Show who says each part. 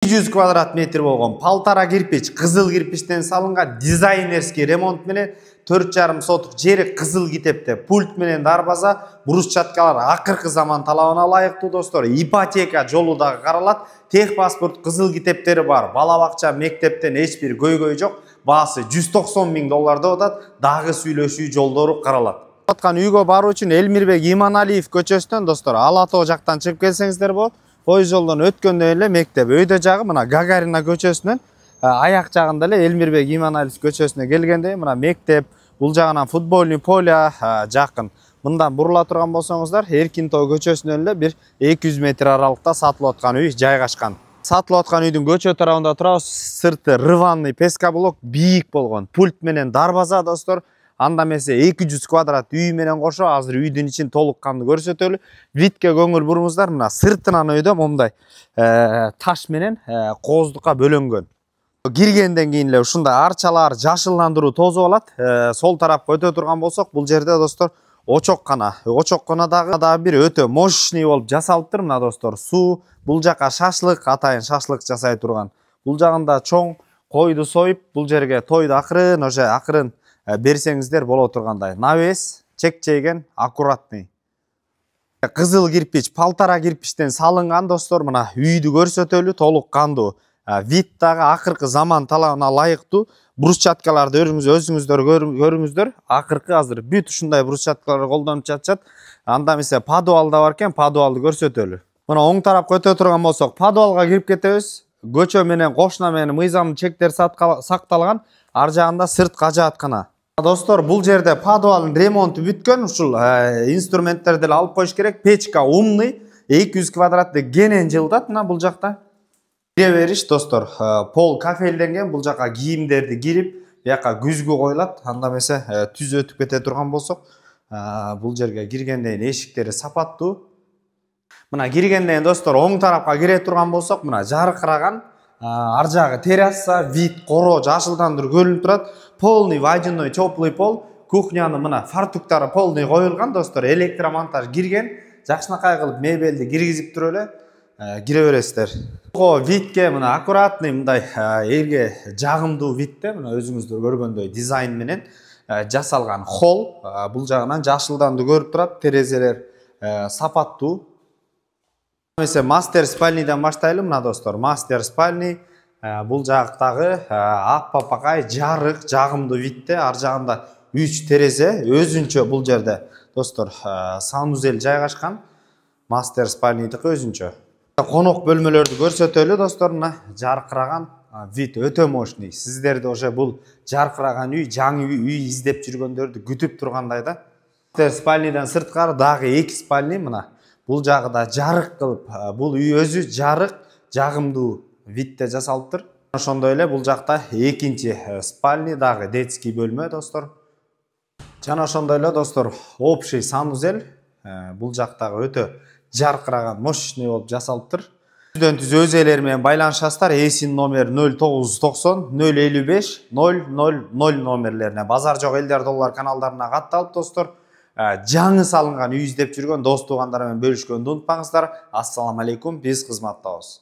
Speaker 1: 200 квадрат метр болгон палтара кирпич, кызыл кирпичтен салынган дизайнерский ремонт менен 4,5 соток жери кызыл китепте пульт менен дарбаза, брусчаткалар акыркы заман талабына ылайыктуу достор. Ипотека жолу дагы каралат. Тех паспорт кызыл китептери бар. Бала бакча, мектептен эч бир көйгөй жок. Баасы 190 000 доллар деп атат. Дагы сүйлөшүү жолдору каралат. Аткан үйгө баруу үчүн Элмирбек Иманалиев көчөсүнөн достор Ала Тоо жактан чыгып келсеңиздер болот. Пойыз жолдон өткөндө эле мектеп. Өйдө жагы мына Гагарина көчөсүнөн аяк жагында эле Элмирбек Иманалиев көчөсүнө келгенде мына мектеп, бул жагынан футбольный поле жакын. Мындан бурула турган болсоңуздар, Эркинтоо көчөсүнөн эле бир 200 метр аралыкта сатылып аткан үй жайгашкан. Сатылып аткан үйдүн көчө тарабында турабыз. Сырты рыванный пескоблок бийик болгон. Пульт менен дарбаза достор. Анда эмесе 200 квадрат үй менен кошо азыр үйдүн ичин толук кандуу көрсөтөлү. Витке көңүл бурыңуздар. Мына сыртынан өйдө момундай таш менен кооздукка бөлөнгөн. Киргенден кийин эле ушундай арчалар, жашылдандыруу тозуп алат. Сол тарапка өтө турган болсок, бул жерде достор очоккана. Очоккана дагы бир өтө мощный болуп жасалыптыр мына достор. Суу, бул жака шашлык, атайын шашлык жасай турган. Бул жагында чоң койду союп, бул жерге тойду акырын берсеңиздер боло тургандай. Навес, чекчейген, аккуратный. Кызыл кирпич, палтара кирпичтен салынган достор, мына үйдү көрсөтөлү, толук кандуу. Вид дагы акыркы заман талабына ылайыктуу. Брусчаткаларды өзүңүздөр көрүңүздөр. Акыркы азыр бүт ушундай брусчаткалар колдонуп жатышат. Анда эмесе подвал да бар экен, подвалды көрсөтөлү. Мына оң тарапка өтө турган болсок, подвалга кирип кетебиз. Көчө менен кошуна менен мыйзам чектер сакталган. Ар жагында сырт кажааткана. Достор, бул жерде подвалдын ремонту бүткөн. Ушул инструменттерди эле алып коюш керек. Печка умный, 200 квадратты кенен жылдат мына бул жакта. Кире бериш достор, пол кафелденген, бул жака кийимдерди кирип, бияка күзгү коюлат. Анда эмесе түз өтүп кете турган болсок, бул жерге киргенден эшиктери сапаттуу. Мына киргенден достор, оң тарапка кире турган болсок, мына жаркыраган ар жагы терраса, вид, коро, жашылдандыруу көрүнүп турат. Полный водяной теплый пол. Кухнянын мына фартуктары полный коюлган достор. Электромонтаж кирген. Жакшынакай кылып мебелди киргизип туруп эле кире бересиздер. Видке мына аккуратный мындай элге жагымдуу видте мына өзүңүздөр көргөндөй дизайн менен жасалган холл. Бул жагынан жашылдандыруу көрүп турат. Терезелер сапаттуу. Месе мастер спальныйдан баштайлы мына достор. Мастер спальный бул жактагы аппакай жарык, жагымдуу видте. Ар жагында 3 терезе өзүнчө бул жерде достор санузел жайгашкан. Мастер спальныйдыкы өзүнчө. Конок бөлмөлөрдү көрсөтөлү достор. Мына жаркыраган вид өтө мощный. Сиздерди уже бул жаркыраган үй, жаңы үй издеп жүргөндөрдү күтүп тургандай да. Мастер спальныйдан сырткары дагы 2 спальный мына. Бул жагыда жарык кылып, бул үй өзү жарык, жагымдуу видте жасалыптыр. Ошондой эле бул жакта экинчи спальный дагы детский бөлмө достор. Жана ошондой эле достор, общий санузел бул жактагы өтө жаркыраган, мощный болуп жасалыптыр. Түздөн түз өз ээлери менен байланышасыздар. Эсин номер 0990 055 000 номерлерине. Базар жок элдер доллар каналдарына катталып достор. Жаңы салынган үй издеп жүргөн дос туугандар менен бөлүшкөндү унутпаңыздар. Ассаламу алейкум, биз кызматтабыз.